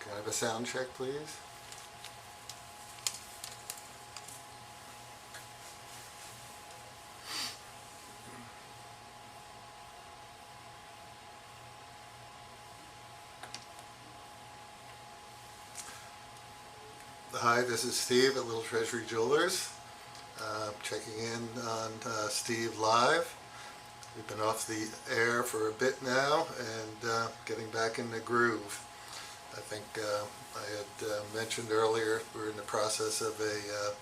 Can I have a sound check, please? Hi, this is Steve at Little Treasury Jewelers. Checking in on Steve Live. We've been off the air for a bit now and getting back in the groove. I think I had mentioned earlier we're in the process of a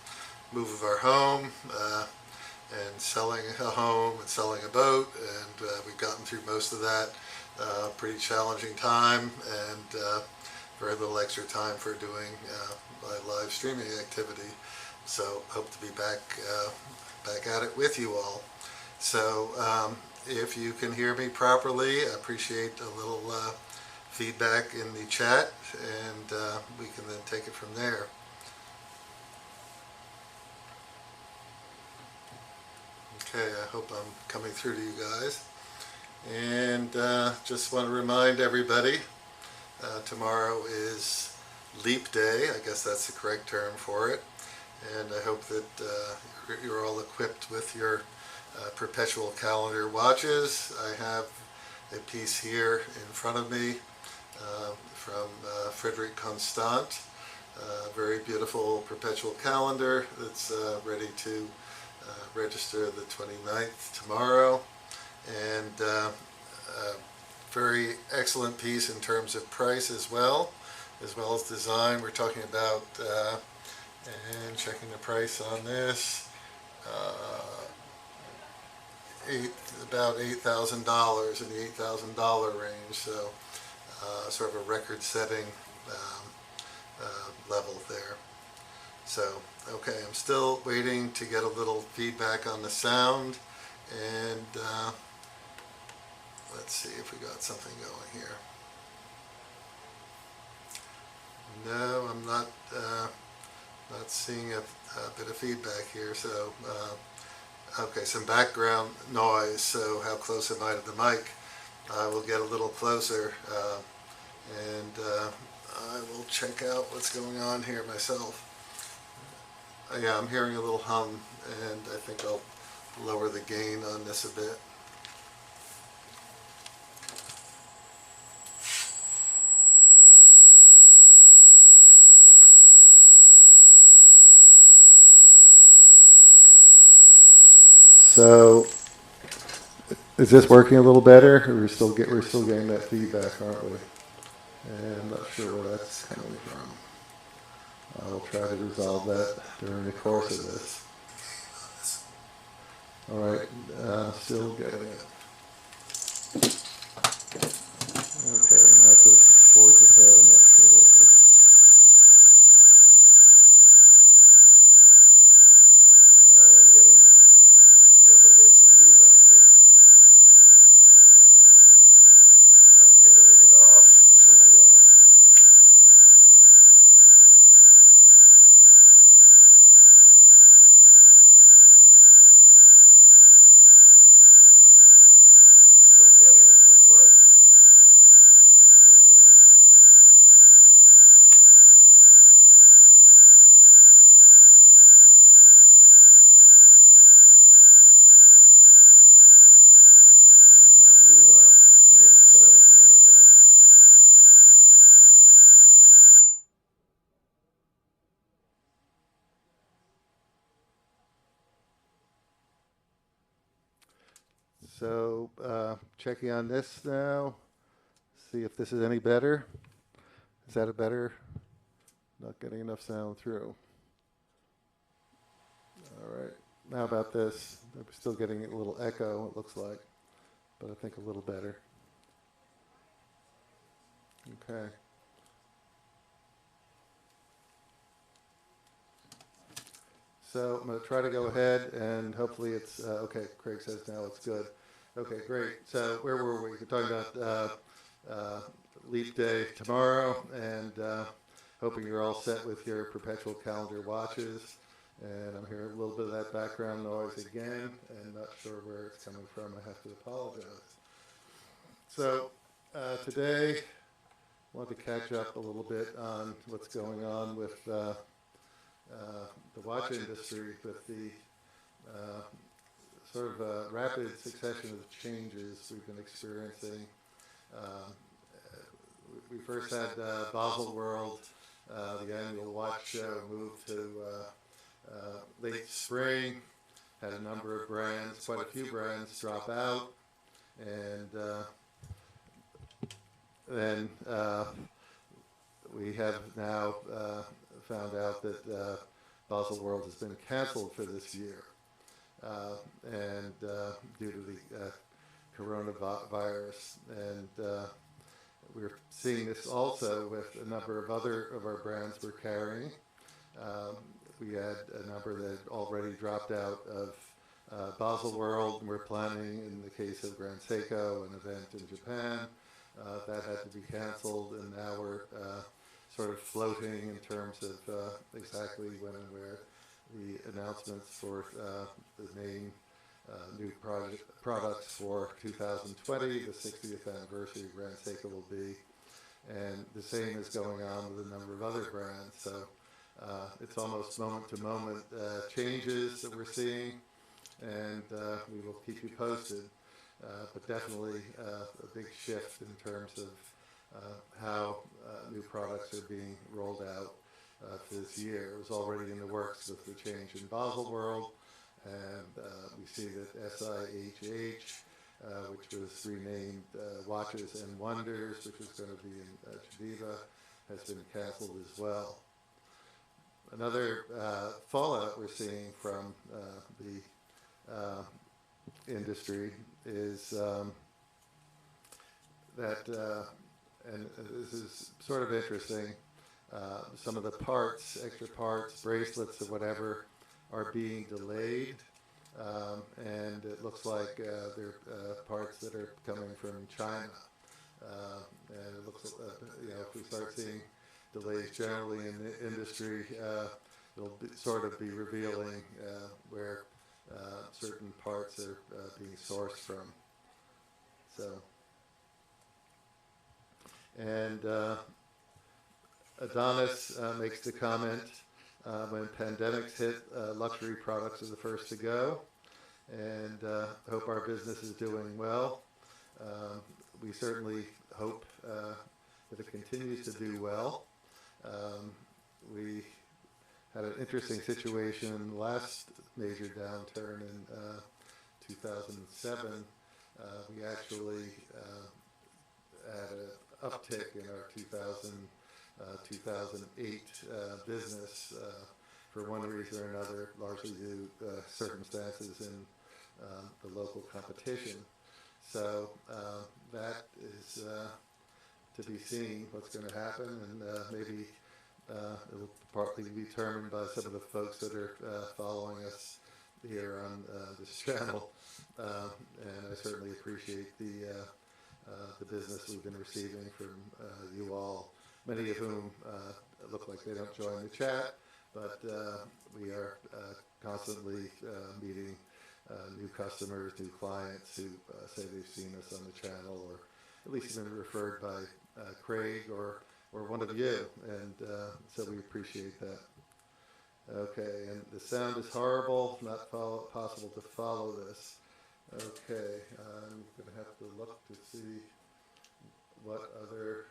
move of our home and selling a home and selling a boat, and we've gotten through most of that. Pretty challenging time, and very little extra time for doing my live streaming activity. So hope to be back at it with you all. So if you can hear me properly, I appreciate a little feedback in the chat, and we can then take it from there. Okay, I hope I'm coming through to you guys. And just want to remind everybody, tomorrow is Leap Day. I guess that's the correct term for it. And I hope that you're all equipped with your perpetual calendar watches. I have a piece here in front of me from Frederic Constant, very beautiful perpetual calendar that's ready to register the 29th tomorrow, and very excellent piece in terms of price as well as design. We're talking about and checking the price on this, about $8,000, in the $8,000 range, so sort of a record-setting level there. So, okay, I'm still waiting to get a little feedback on the sound, and let's see if we got something going here. No, I'm not seeing a bit of feedback here, so okay, some background noise, so how close am I to the mic? I will get a little closer, and I will check out what's going on here myself. Yeah, I'm hearing a little hum, and I think I'll lower the gain on this a bit. So, is this working a little better? Or we're still getting that feedback, aren't we? And I'm not sure where that's coming from. I'll try to resolve that during the course of this. All right, still getting it. Okay, I'm gonna have to forge ahead. I'm not sure what we're. Yeah, I am definitely getting some feedback here. And trying to get everything off. It should be off. Still getting it, looks like. And I have to change the setting here a bit. So, checking on this now. See if this is any better. Is that a better? Not getting enough sound through. All right. How about this? I'm still getting a little echo, it looks like, but I think a little better. Okay. So I'm going to try to go ahead, and hopefully it's okay. Craig says now it's good. Okay, great. So where were we? We're talking about Leap Day tomorrow, and hoping you're all set with your perpetual calendar watches. And I'm hearing a little bit of that background noise again, and not sure where it's coming from. I have to apologize. So today want to catch up a little bit on what's going on with the watch industry, with the sort of rapid succession of changes we've been experiencing. We first had Basel World, the annual watch show, moved to late spring, had a number of brands, quite a few brands drop out, and then we have now found out that Basel World has been canceled for this year, and due to the coronavirus. And we're seeing this also with a number of other of our brands we're carrying. We had a number that had already dropped out of Basel World, and we're planning, in the case of Grand Seiko, an event in Japan. That had to be canceled, and now we're sort of floating in terms of exactly when and where the announcements for the main new products for 2020, the 60th anniversary of Grand Seiko, will be. And the same is going on with a number of other brands. So it's almost moment-to-moment changes that we're seeing, and we will keep you posted. But definitely a big shift in terms of how new products are being rolled out for this year. It was already in the works with the change in Basel World, and we see that SIHH, which was renamed Watches and Wonders, which was going to be in Geneva, has been canceled as well. Another fallout we're seeing from the industry is that, and this is sort of interesting, some of the parts, extra parts, bracelets or whatever, are being delayed, and it looks like they're parts that are coming from China. And it looks, if we start seeing delays generally in the industry, it'll sort of be revealing where certain parts are being sourced from. So, and Adonis makes the comment, when pandemics hit, luxury products are the first to go, and hope our business is doing well. We certainly hope that it continues to do well. We had an interesting situation in the last major downturn in 2007. We actually had an uptick in our 2008 business for one reason or another, largely due to circumstances in the local competition. So that is to be seen, what's going to happen, and maybe it'll partly be determined by some of the folks that are following us here on this channel. And I certainly appreciate the business we've been receiving from you all, many of whom look like they don't join the chat, but we are constantly meeting new customers, new clients who say they've seen us on the channel, or at least been referred by Craig or one of you, and so we appreciate that. Okay, and the sound is horrible, not possible to follow this. Okay, I'm going to have to look to see what other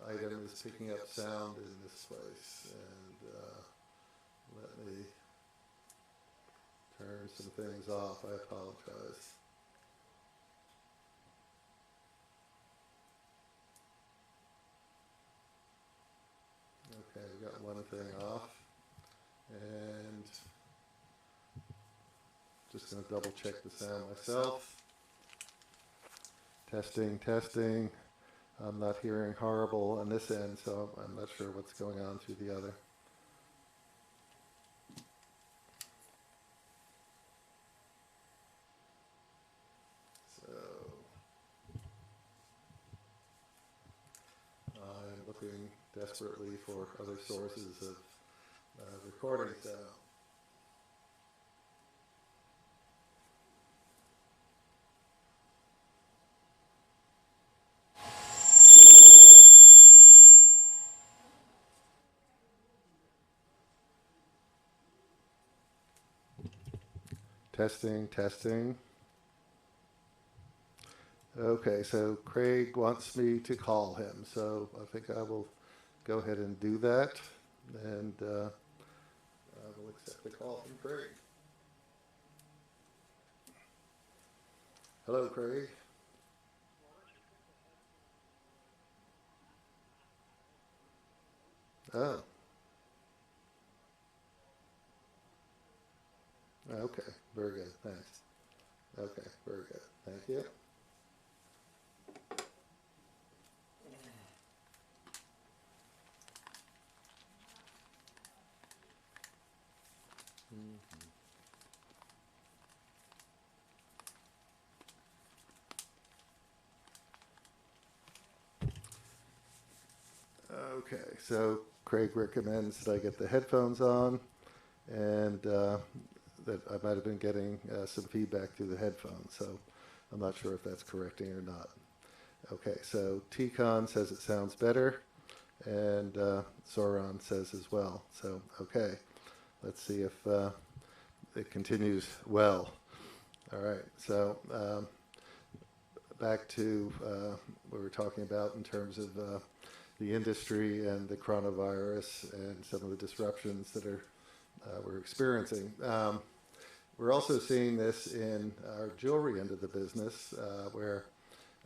item is picking up sound in this place, and let me turn some things off. I apologize. Okay, we got one thing off, and just going to double check the sound myself. Testing, testing. I'm not hearing horrible on this end, so I'm not sure what's going on through the other. So I'm looking desperately for other sources of recording sound. Testing, testing. Okay, so Craig wants me to call him, so I think I will go ahead and do that, and I will accept the call from Craig. Hello, Craig. Oh, okay, very good, thanks. Okay, very good, thank you. Okay, so Craig recommends that I get the headphones on, and that I might have been getting some feedback through the headphones, so I'm not sure if that's correcting or not. Okay, so T-Con says it sounds better, and Sauron says as well. So, okay, let's see if it continues well. All right, so back to what we were talking about in terms of the industry and the coronavirus and some of the disruptions that we're experiencing. We're also seeing this in our jewelry end of the business, where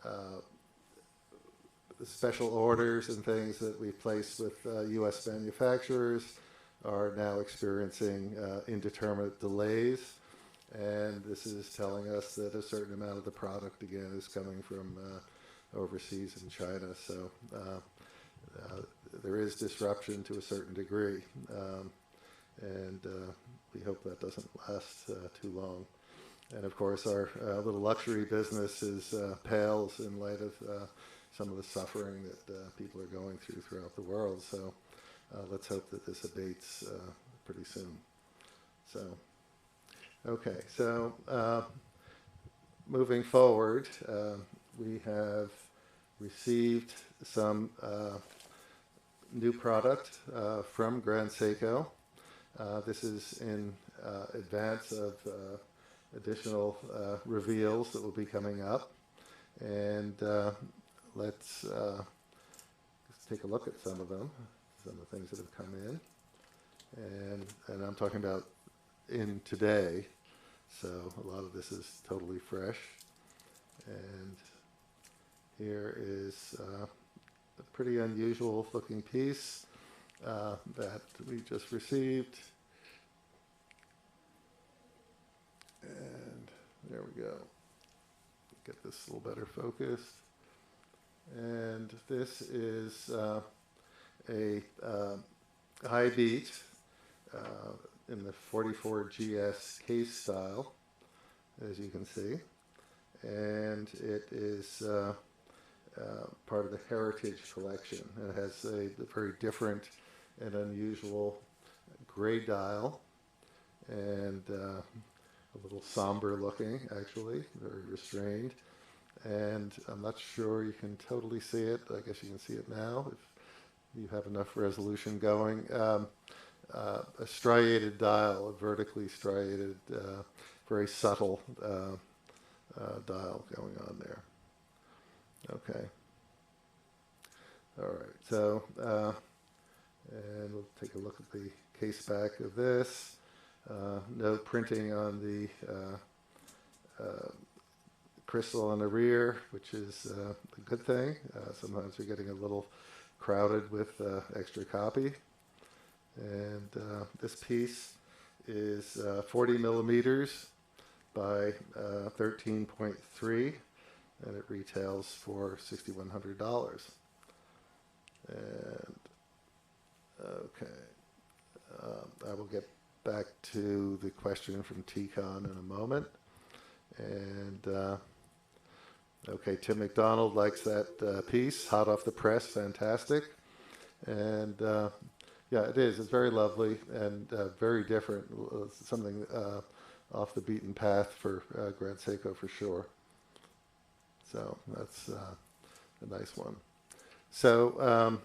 the special orders and things that we place with U.S. manufacturers are now experiencing indeterminate delays, and this is telling us that a certain amount of the product again is coming from overseas in China. So there is disruption to a certain degree, and we hope that doesn't last too long. And of course, our little luxury business pales in light of some of the suffering that people are going through throughout the world. So let's hope that this abates pretty soon. So, okay, so moving forward, we have received some new product from Grand Seiko. This is in advance of additional reveals that will be coming up. And let's take a look at some of them, some of the things that have come in. And I'm talking about in today, so a lot of this is totally fresh. And here is a pretty unusual looking piece that we just received. And there we go. Get this a little better focused. And this is a high beat in the 44GS case style, as you can see. And it is part of the Heritage Collection. It has a very different and unusual gray dial, and a little somber looking, actually, very restrained. And I'm not sure you can totally see it. I guess you can see it now if you have enough resolution going. A striated dial, a vertically striated, very subtle dial going on there. Okay. All right. So, and we'll take a look at the case back of this. No printing on the crystal on the rear, which is a good thing. Sometimes you're getting a little crowded with extra copy. And this piece is 40 millimeters by 13.3, and it retails for $6,100. And okay, I will get back to the question from T-Con in a moment. And okay, Tim McDonald likes that piece, hot off the press, fantastic. And yeah, it is. It's very lovely and very different. Something off the beaten path for Grand Seiko for sure. So that's a nice one. So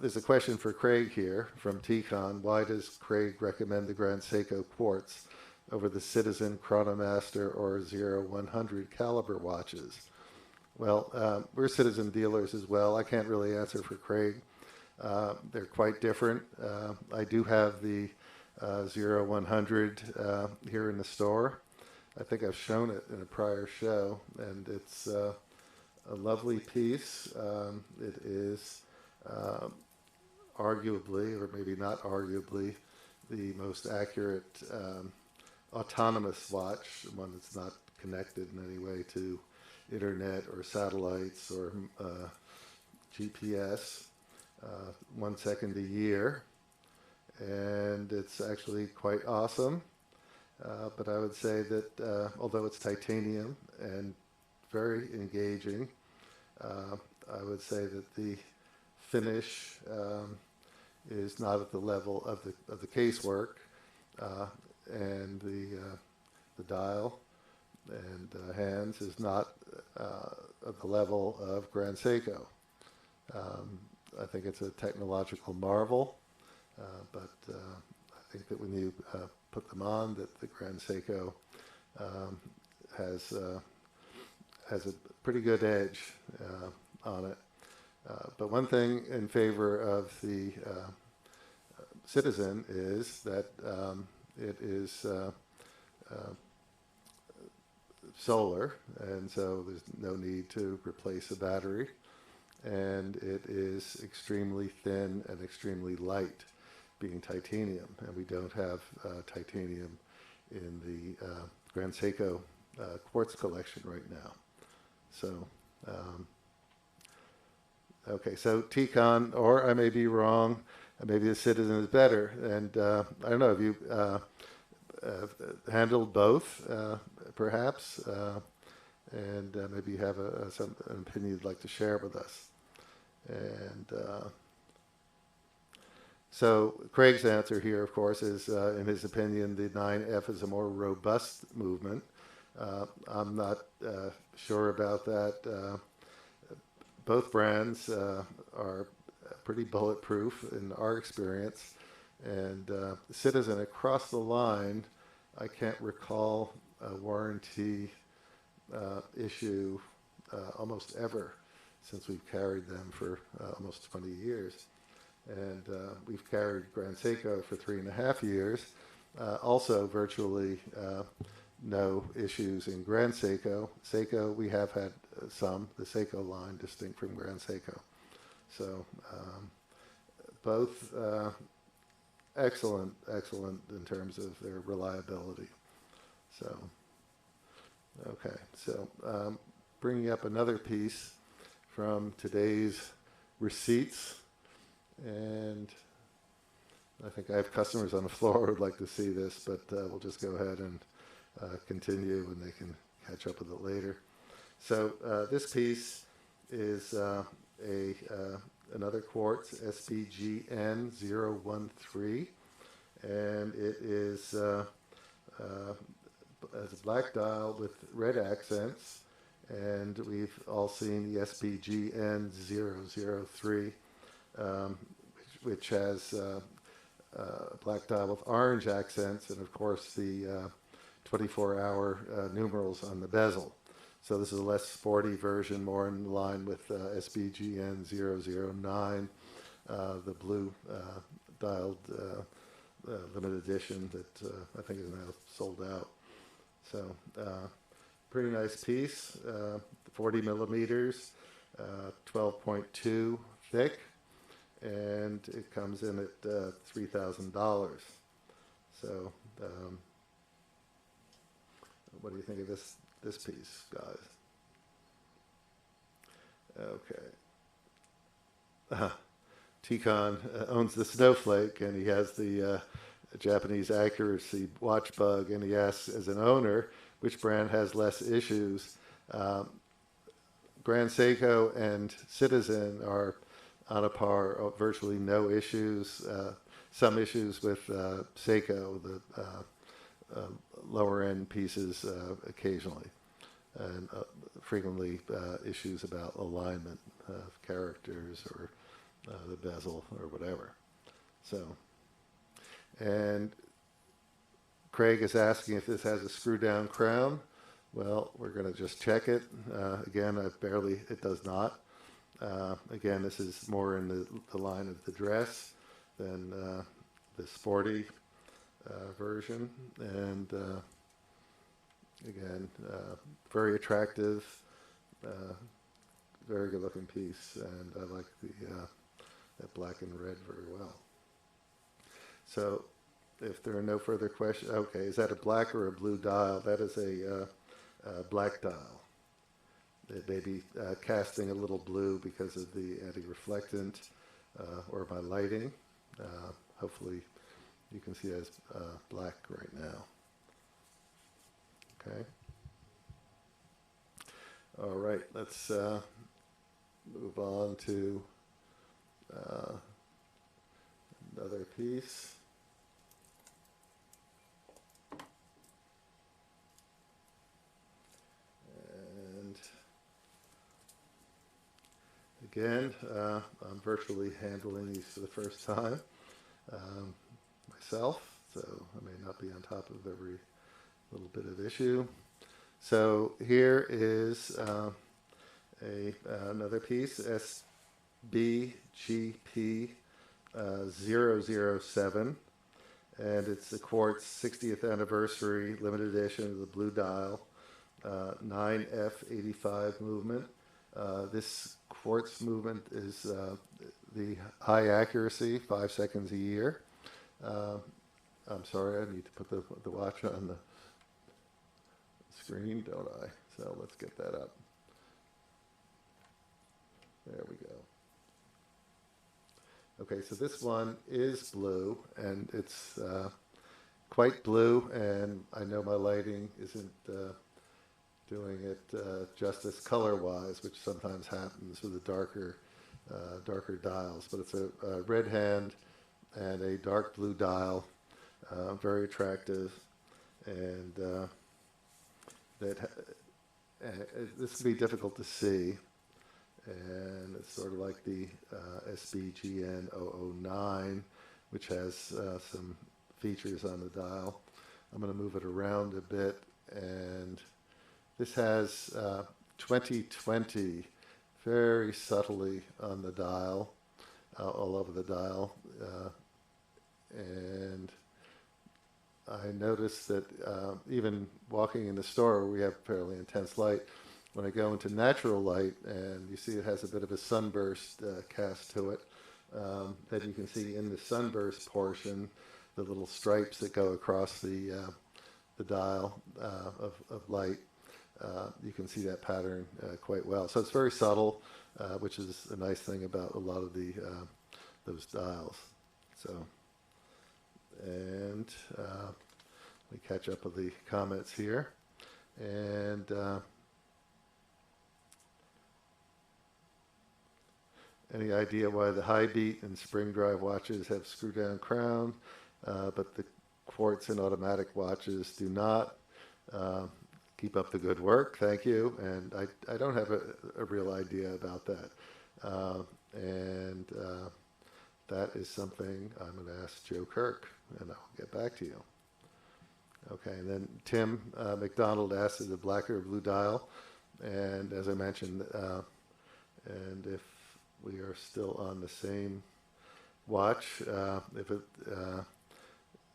there's a question for Craig here from T-Con. Why does Craig recommend the Grand Seiko quartz over the Citizen, Chronomaster, or 0100 caliber watches? Well, we're Citizen dealers as well. I can't really answer for Craig. They're quite different. I do have the 0100 here in the store. I think I've shown it in a prior show, and it's a lovely piece. It is arguably, or maybe not arguably, the most accurate autonomous watch, one that's not connected in any way to internet or satellites or GPS, 1 second a year. And it's actually quite awesome. But I would say that although it's titanium and very engaging, I would say that the finish is not at the level of the casework, and the dial and hands is not at the level of Grand Seiko. I think it's a technological marvel, but I think that when you put them on, that the Grand Seiko has a pretty good edge on it. But one thing in favor of the Citizen is that it is solar, and so there's no need to replace a battery, and it is extremely thin and extremely light, being titanium, and we don't have titanium in the Grand Seiko quartz collection right now. So, okay, so T-Con, or I may be wrong, maybe the Citizen is better, and I don't know, have you handled both, perhaps, and maybe you have an opinion you'd like to share with us. And so Craig's answer here, of course, is, in his opinion, the 9F is a more robust movement. I'm not sure about that. Both brands are pretty bulletproof in our experience. And Citizen, across the line, I can't recall a warranty issue almost ever since we've carried them for almost 20 years. And we've carried Grand Seiko for 3.5 years. Also virtually no issues in Grand Seiko. Seiko, we have had some, the Seiko line distinct from Grand Seiko. So both excellent in terms of their reliability. So, okay, so bringing up another piece from today's receipts, and I think I have customers on the floor who would like to see this, but we'll just go ahead and continue, and they can catch up with it later. So this piece is another quartz, SBGN 013, and it is has a black dial with red accents, and we've all seen the SBGN 003, which has a black dial with orange accents, and of course the 24-hour numerals on the bezel. So this is a less sporty version, more in line with SBGN 009, the blue dialed limited edition that I think is now sold out. So pretty nice piece, 40 millimeters, 12.2 thick, and it comes in at $3,000. So what do you think of this piece, guys? Okay. T-Con owns the Snowflake, and he has the Japanese accuracy watch bug, and he asks, as an owner, which brand has less issues? Grand Seiko and Citizen are on a par, virtually no issues. Some issues with Seiko, the lower end pieces occasionally, and frequently issues about alignment of characters or the bezel or whatever. So, and Craig is asking if this has a screw down crown. Well, we're going to just check it. Again, it does not. Again, this is more in the line of the dress than the sporty version. And again, very attractive, very good looking piece. And I like that black and red very well. So if there are no further questions, okay, is that a black or a blue dial? That is a black dial. It may be casting a little blue because of the anti-reflectant or my lighting. Hopefully you can see it as black right now. Okay. All right, let's move on to another piece. Again, I'm virtually handling these for the first time myself, so I may not be on top of every little bit of issue. So here is another piece, SBGP 007, and it's the quartz 60th anniversary limited edition of the blue dial, 9F85 movement. This quartz movement is the high accuracy, 5 seconds a year. I'm sorry, I need to put the watch on the screen, don't I? So let's get that up. There we go. Okay, so this one is blue, and it's quite blue, and I know my lighting isn't doing it justice color-wise, which sometimes happens with the darker dials. But it's a red hand and a dark blue dial, very attractive, and this can be difficult to see. And it's sort of like the SBGN 009, which has some features on the dial. I'm going to move it around a bit, and this has 2020 very subtly on the dial, all over the dial. And I noticed that even walking in the store where we have fairly intense light, when I go into natural light and you see it has a bit of a sunburst cast to it, then you can see in the sunburst portion the little stripes that go across the dial of light. You can see that pattern quite well. So it's very subtle, which is a nice thing about a lot of those dials. So, and let me catch up with the comments here. And any idea why the high beat and spring drive watches have screw down crown, but the quartz and automatic watches do not? Keep up the good work, thank you. And I don't have a real idea about that. That is something I'm going to ask Joe Kirk, and I'll get back to you. Okay, and then Tim McDonald asked, is it black or blue dial? And as I mentioned, and if we are still on the same watch, if it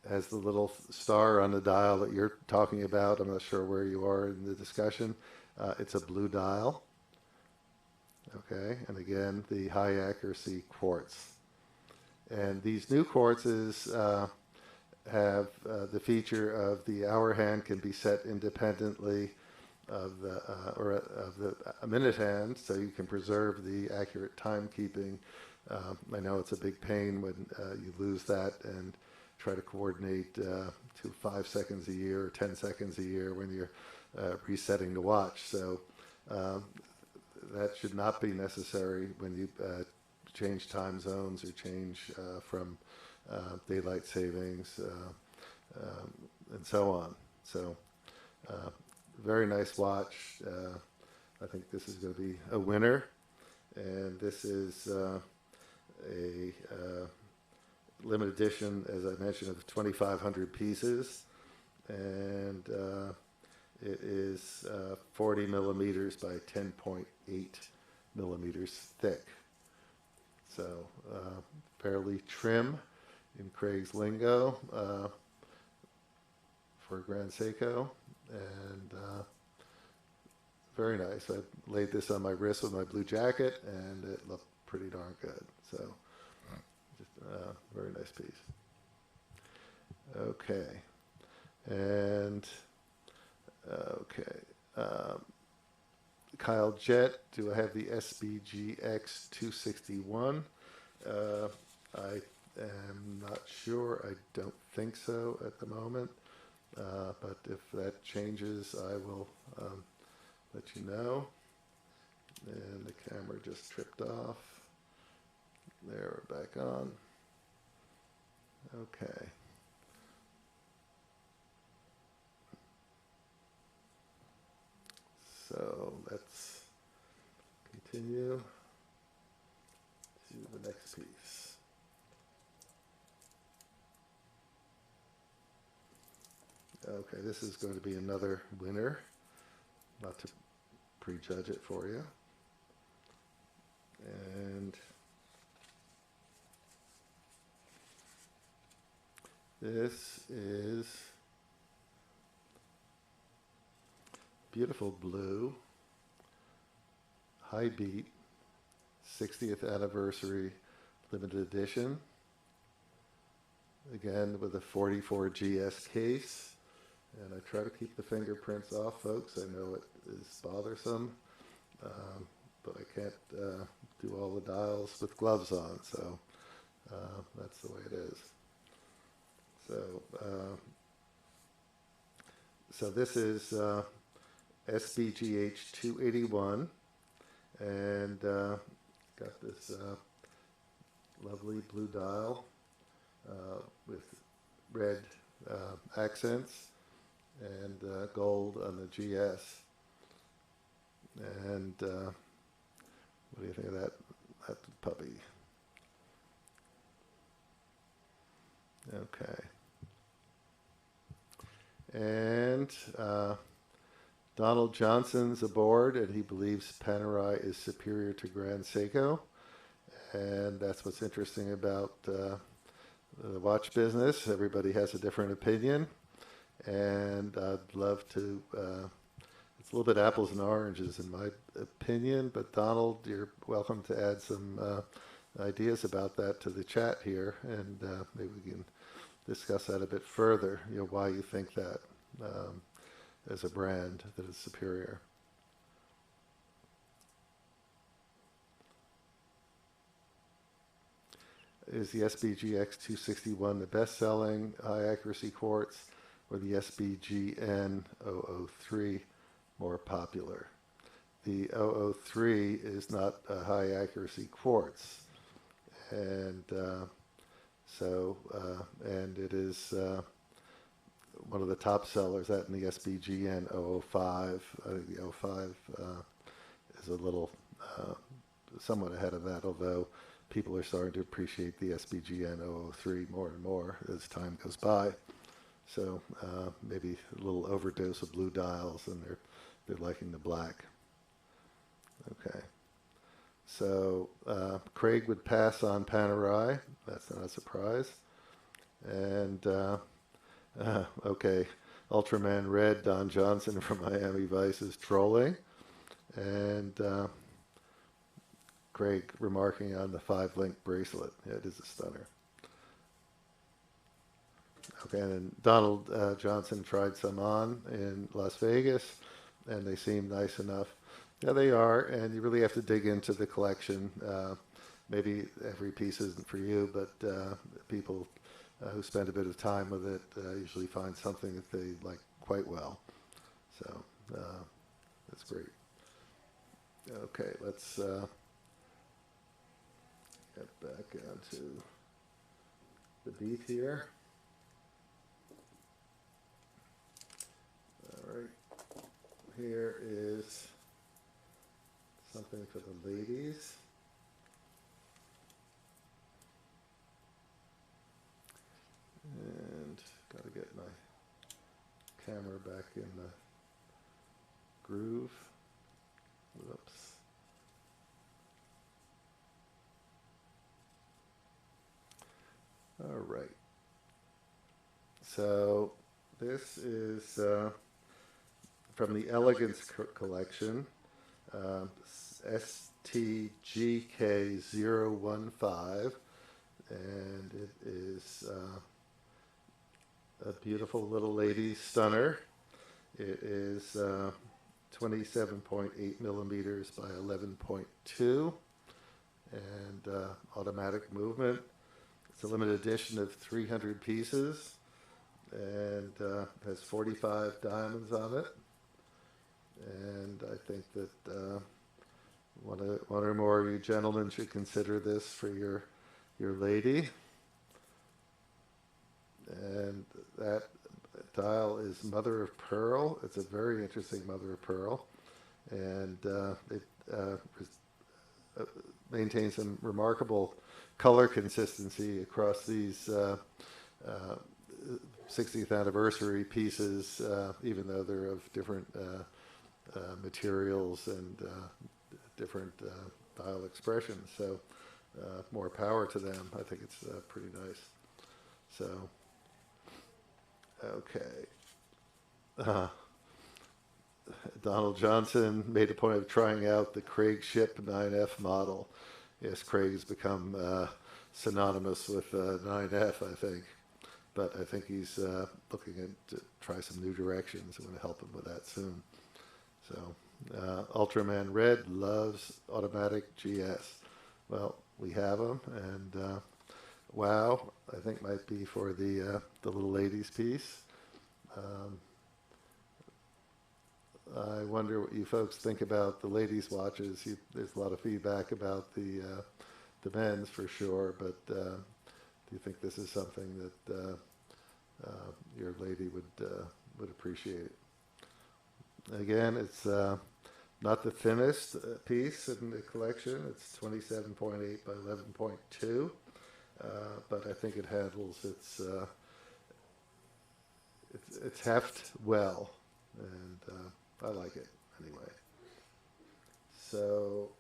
has the little star on the dial that you're talking about, I'm not sure where you are in the discussion, it's a blue dial. Okay, and again, the high accuracy quartz. And these new quartzes have the feature of the hour hand can be set independently of the minute hand, so you can preserve the accurate timekeeping. I know it's a big pain when you lose that and try to coordinate to 5 seconds a year or 10 seconds a year when you're resetting the watch. So that should not be necessary when you change time zones or change from daylight savings and so on. So very nice watch. I think this is going to be a winner. And this is a limited edition, as I mentioned, of 2,500 pieces, and it is 40 millimeters by 10.8 millimeters thick. So fairly trim in Craig's lingo for Grand Seiko, and very nice. I laid this on my wrist with my blue jacket, and it looked pretty darn good. So just very nice piece. Okay, and Kyle Jett, do I have the SBGX 261? I am not sure. I don't think so at the moment. But if that changes, I will let you know. And the camera just tripped off. There, we're back on. Okay. So let's continue to the next piece. Okay, this is going to be another winner. Not to prejudge it for you. And this is beautiful blue, high beat, 60th anniversary limited edition. Again, with a 44 GS case. And I try to keep the fingerprints off, folks. I know it is bothersome, but I can't do all the dials with gloves on, so that's the way it is. So this is SBGH 281, and got this lovely blue dial with red accents and gold on the GS. And what do you think of that puppy? Okay. And Donald Johnson's aboard, and he believes Panerai is superior to Grand Seiko. And that's what's interesting about the watch business. Everybody has a different opinion. And I'd love to, it's a little bit apples and oranges in my opinion, but Donald, you're welcome to add some ideas about that to the chat here, and maybe we can discuss that a bit further, why you think that as a brand that is superior. Is the SBGX 261 the best-selling high-accuracy quartz, or the SBGN 003 more popular? The 003 is not a high-accuracy quartz, and and it is one of the top sellers. That in the SBGN 005. I think the 05 is a little somewhat ahead of that, although people are starting to appreciate the SBGN 003 more and more as time goes by. So maybe a little overdose of blue dials, and they're liking the black. Okay. So Craig would pass on Panerai. That's not a surprise. And okay, Ultraman Red, Don Johnson from Miami Vice is trolling, and Craig remarking on the 5-link bracelet. Yeah, it is a stunner. Okay, and Donald Johnson tried some on in Las Vegas, and they seem nice enough. Yeah, they are, and you really have to dig into the collection. Maybe every piece isn't for you, but people who spend a bit of time with it usually find something that they like quite well. So that's great. Okay, let's get back onto the beat here. All right, here is something for the ladies. camera back in the groove. Whoops. All right. So this is from the Elegance collection, STGK015, and it is a beautiful little lady stunner. It is 27.8 millimeters by 11.2, and automatic movement. It's a limited edition of 300 pieces, and has 45 diamonds on it. And I think that one or more of you gentlemen should consider this for your lady. And that dial is mother of pearl. It's a very interesting mother of pearl, and it maintains some remarkable color consistency across these 60th anniversary pieces, even though they're of different materials and different dial expressions. So more power to them. I think it's pretty nice. So, okay. Donald Johnson made a point of trying out the CraigShipp 9F model. Yes, Craig's become synonymous with 9F, I think. But I think he's looking to try some new directions. I'm going to help him with that soon. So, Ultraman Red loves automatic GS. Well, we have them, and wow, I think might be for the little ladies piece. I wonder what you folks think about the ladies' watches. There's a lot of feedback about the men's for sure, but do you think this is something that your lady would appreciate? Again, it's not the thinnest piece in the collection. It's 27.8 by 11.2, but I think it handles its heft well, and I like it anyway. So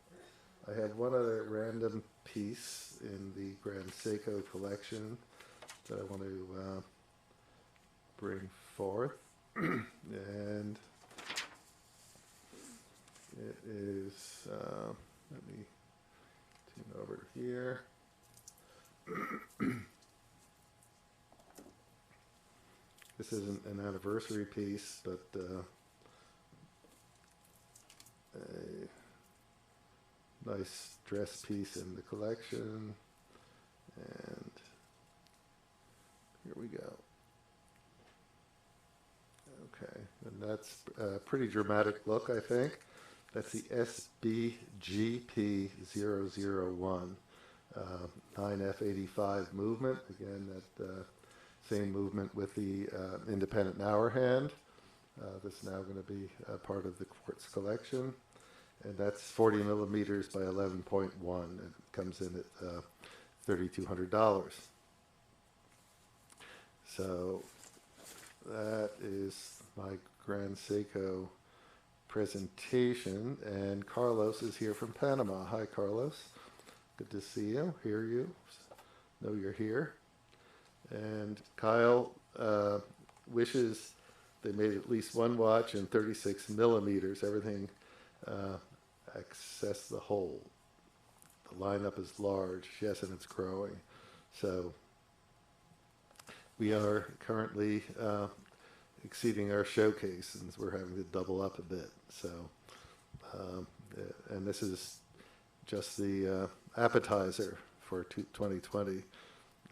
I have one other random piece in the Grand Seiko collection that I want to bring forth, and it is, let me tune over here. This isn't an anniversary piece, but a nice dress piece in the collection, and here we go. Okay, and that's a pretty dramatic look, I think. That's the SBGP001 9F85 movement. Again, that same movement with the independent hour hand. This is now going to be part of the quartz collection. And that's 40 millimeters by 11.1. It comes in at $3,200. So that is my Grand Seiko presentation. And Carlos is here from Panama. Hi, Carlos. Good to see you, hear you, know you're here. And Kyle wishes they made at least one watch in 36 millimeters. Everything access the whole. The lineup is large, yes, and it's growing. So we are currently exceeding our showcase, and we're having to double up a bit. So, and this is just the appetizer for 2020,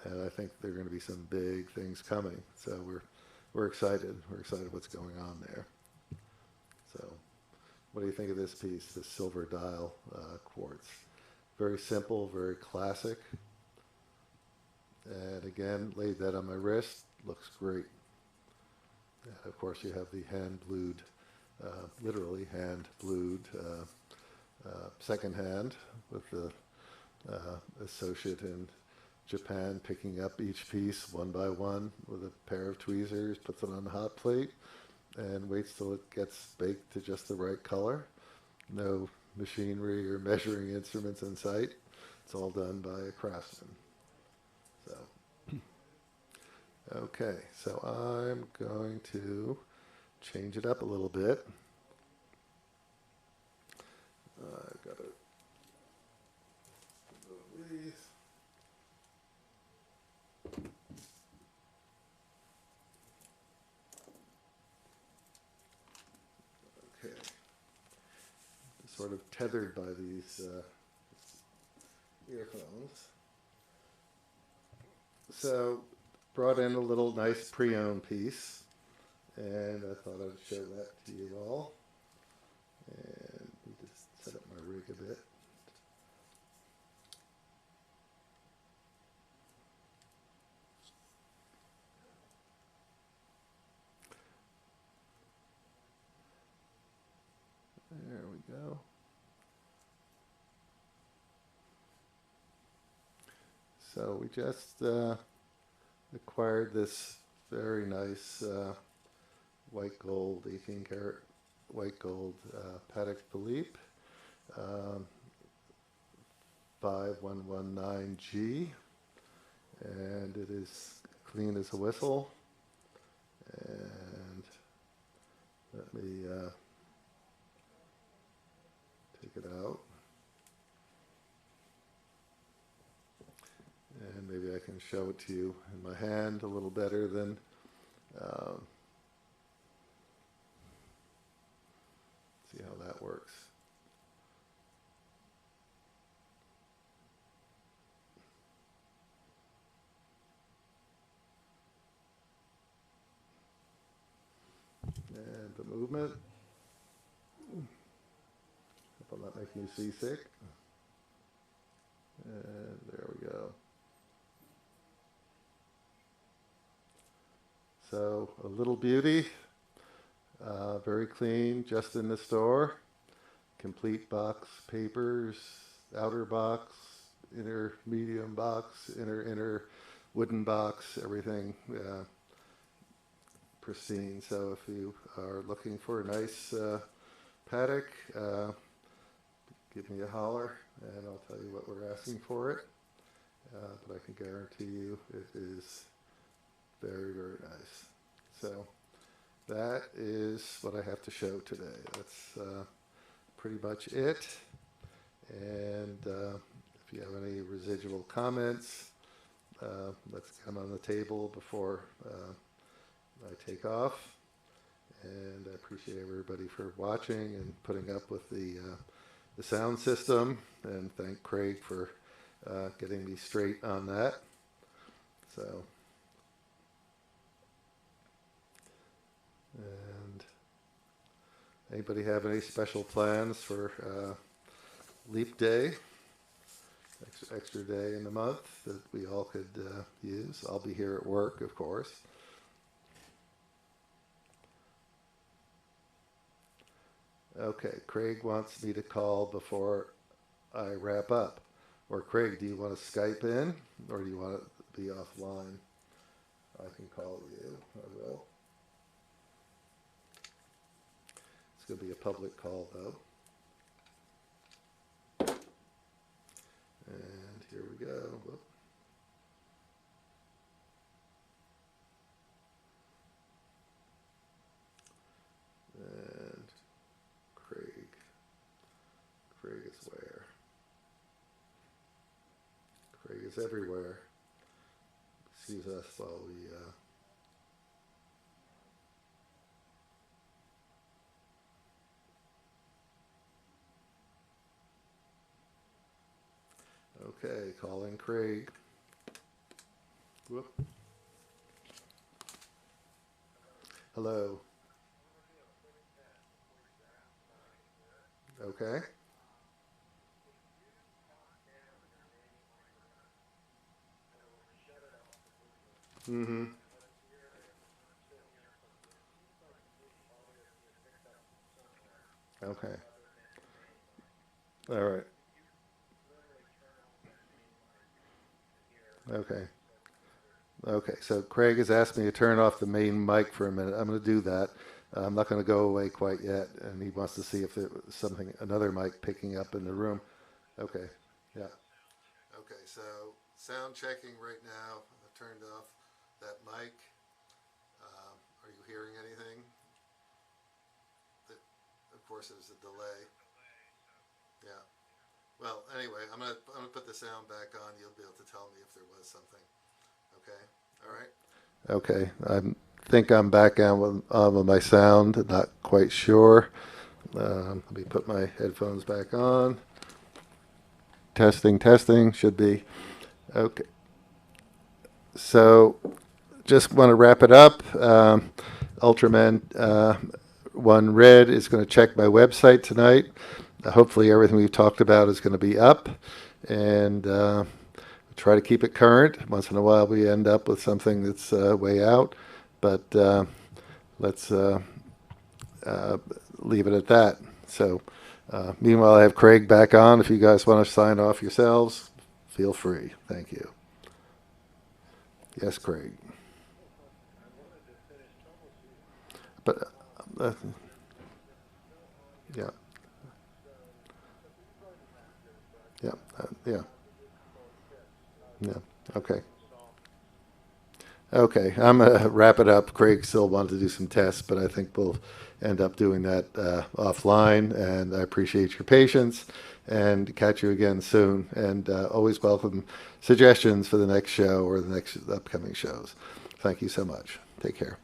and I think there are going to be some big things coming. So we're excited. We're excited what's going on there. So, what do you think of this piece, the silver dial quartz? Very simple, very classic. And again, laid that on my wrist. Looks great. And of course, you have the hand-blued, literally hand-blued second hand with the associate in Japan, picking up each piece one by one with a pair of tweezers, puts it on the hot plate, and waits till it gets baked to just the right color. No machinery or measuring instruments in sight. It's all done by a craftsman. So, okay, so I'm going to change it up a little bit. I've got to move these. Okay, sort of tethered by these earphones. So, brought in a little nice pre-owned piece, and I thought I'd show that to you all. And we just set up my rig a bit. There we go. So we just acquired this very nice white gold, 18 karat white gold Patek Philippe 5119G, and it is clean as a whistle. And let me take it out. And maybe I can show it to you in my hand a little better than see how that works. And the movement. Hope I'm not making you seasick. And there we go. So a little beauty, very clean, just in the store. Complete box papers, outer box, inner medium box, inner wooden box, everything pristine. So if you are looking for a nice Patek, give me a holler and I'll tell you what we're asking for it. But I can guarantee you it is very, very nice. So that is what I have to show today. That's pretty much it. And if you have any residual comments, let's get them on the table before I take off. And I appreciate everybody for watching and putting up with the sound system. And thank Craig for getting me straight on that. So. And anybody have any special plans for Leap Day, extra day in the month that we all could use? I'll be here at work, of course. Okay, Craig wants me to call before I wrap up. Or Craig, do you want to Skype in, or do you want to be offline? I can call you. I will. It's going to be a public call, though. And here we go. Whoop. And Craig. Craig is where? Craig is everywhere. Excuse us while we... Okay, calling Craig. Whoop. Hello. Okay. Mm-hmm. Okay. All right. Okay. Okay. So Craig has asked me to turn off the main mic for a minute. I'm going to do that. I'm not going to go away quite yet, and he wants to see if there was something, another mic picking up in the room. Okay. Yeah. Okay. So sound checking right now. I've turned off that mic. Are you hearing anything? Of course, there's a delay. Yeah. Well, anyway, I'm gonna put the sound back on. You'll be able to tell me if there was something. Okay. All right. Okay. I think I'm back on with my sound. Not quite sure. Let me put my headphones back on. Testing, testing. Should be okay. So, just want to wrap it up. Ultraman One Red is going to check my website tonight. Hopefully, everything we've talked about is going to be up, and try to keep it current. Once in a while, we end up with something that's way out, but let's leave it at that. So, meanwhile, I have Craig back on. If you guys want to sign off yourselves, feel free. Thank you. Yes, Craig. But yeah, yeah, yeah, yeah. Okay. Okay, I'm gonna wrap it up. Craig still wanted to do some tests, but I think we'll end up doing that offline. And I appreciate your patience and catch you again soon. And always welcome suggestions for the next show or the next upcoming shows. Thank you so much. Take care.